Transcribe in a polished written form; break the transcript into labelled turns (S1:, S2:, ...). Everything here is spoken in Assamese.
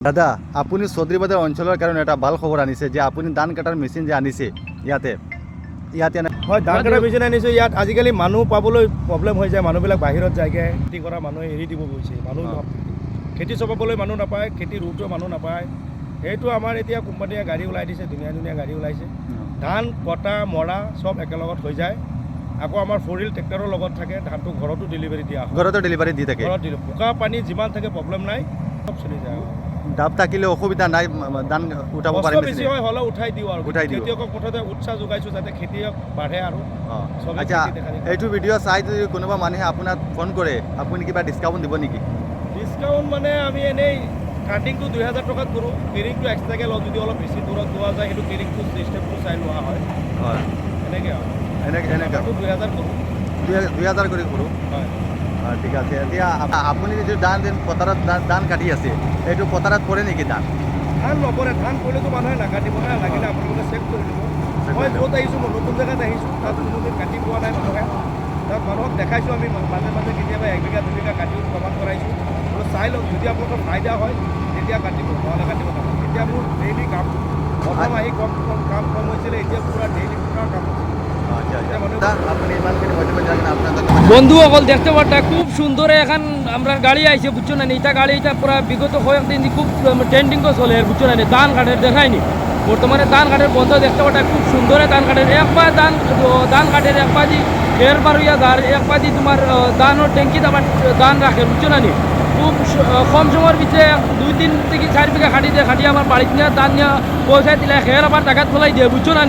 S1: দাদা আপুনি চৌধুৰী বাজাৰ অঞ্চলৰ কাৰণে এটা ভাল খবৰ আনিছে যে আপুনি ধান কাটাৰ মেচিন যে আনিছে ইয়াতে
S2: হয়, ধান কাটাৰ মেচিন আনিছোঁ। ইয়াত আজিকালি মানুহ পাবলৈ প্ৰব্লেম হৈ যায়। মানুহবিলাক বাহিৰত যায়গৈ, খেতি কৰা মানুহে এৰি দিব গৈছে। মানুহ খেতি চপাবলৈ মানুহ নাপায়, খেতি ৰুটো মানুহ নাপায়। সেইটো আমাৰ এতিয়া কোম্পানীয়ে গাড়ী ওলাই দিছে, ধুনীয়া ধুনীয়া গাড়ী ওলাইছে। ধান কটা মৰা চব একেলগত হৈ যায়। আকৌ আমাৰ ফ'ৰ হুইল ট্ৰেক্টৰৰ লগত থাকে, ধানটো ঘৰতো ডেলিভাৰী দিয়া হয়।
S1: ঘৰতো ডেলিভাৰী দি থাকে।
S2: ঘৰত দিলোঁ, বোকা পানী যিমান থাকে প্ৰব্লেম নাই, চব চলি যায়।
S1: ডাব থাকিলে অসুবিধা নাই, ধান উঠাব
S2: কষ্ট
S1: পাৰিম
S2: বেছি হয়, হ'লেও উঠাই দিওঁ আৰু
S1: উঠাই দিওঁ।
S2: খেতিয়কক মুঠতে উৎসাহ যোগাইছোঁ যাতে খেতিয়ক বাঢ়ে আৰু
S1: আচ্ছা, এইটো ভিডিঅ' চাই যদি কোনোবা মানুহে আপোনাক ফোন কৰে আপুনি কিবা ডিছকাউণ্ট দিব নেকি?
S2: ডিছকাউণ্ট মানে আমি এনেই কাটিংটো 2000 টকাত কৰোঁ, কেৰিংটো এক্সট্ৰাকৈ লওঁ। যদি অলপ বেছি দূৰত লোৱা যায় সেইটো কেৰিংটো ছিষ্টেমটো চাই লোৱা হয়।
S1: হয়,
S2: এনেকৈ আৰু
S1: এনেকৈ
S2: 2000 কৰোঁ।
S1: 2000 কৰি কৰোঁ।
S2: হয়,
S1: ঠিক আছে। এতিয়া আপুনি যিটো পথাৰত ধান কাটি আছে এইটো পথাৰত পৰে নেকি ধান?
S2: ধান নপৰে, ধান পৰিলেতো মানুহে নাকাটিব না, লাগিলে আপোনালোকে চেক কৰি দিব। মই য'ত আহিছোঁ, মই নতুন জেগাত আহিছোঁ, তাত কোনোদিন কাটি পোৱা নাই মানুহে। তাত মানুহক দেখাইছোঁ, আমি মাজে মাজে কেতিয়াবা 1 বিঘা 2 বিঘা কাটিও প্ৰমাণ কৰাইছোঁ। বোলো চাই লওক, যদি আপোনালোকৰ ফাইদা হয় তেতিয়া কাটিব, নহ'লে কাটিব নালাগে। এতিয়া মোৰ ডেইলি কাম, প্ৰথম আহি কাম কম হৈছিলে, এতিয়া পুৰা ডেইলি পুৰা কাম হৈছে।
S1: আপনি ইমানখিনি বলতে পারেন আপনাদের
S3: বন্ধু সকল দেখতে পারটা খুব সুন্দর এখন আমরা গাড়ি আইছে বুঝছো না, এটা গাড়ি এটা পুরা বিগত কয়েকদিন খুব ট্রেন্ডিং চলে বুঝছো না, ধান কাঠের দেখায়নি। বর্তমানে ধান কাঠের বন্ধ দেখতে পারটা খুব সুন্দর ধান কাঠের একবার ধান কাঠের এক বাজি ফের বারুইয়া ধার এক বাজি তোমার ধানের ট্যাঙ্কিতে আবার ধান রাখে বুঝছো না, খুব কম সময়ের ভিতরে 2-3 থেকে 4 বিঘা খাটিয়ে আমার বাড়িতে নিয়ে ধান নিয়ে পৌঁছাই দিলে খের আবার টাকাত ফেলাই দিয়ে বুঝছো না।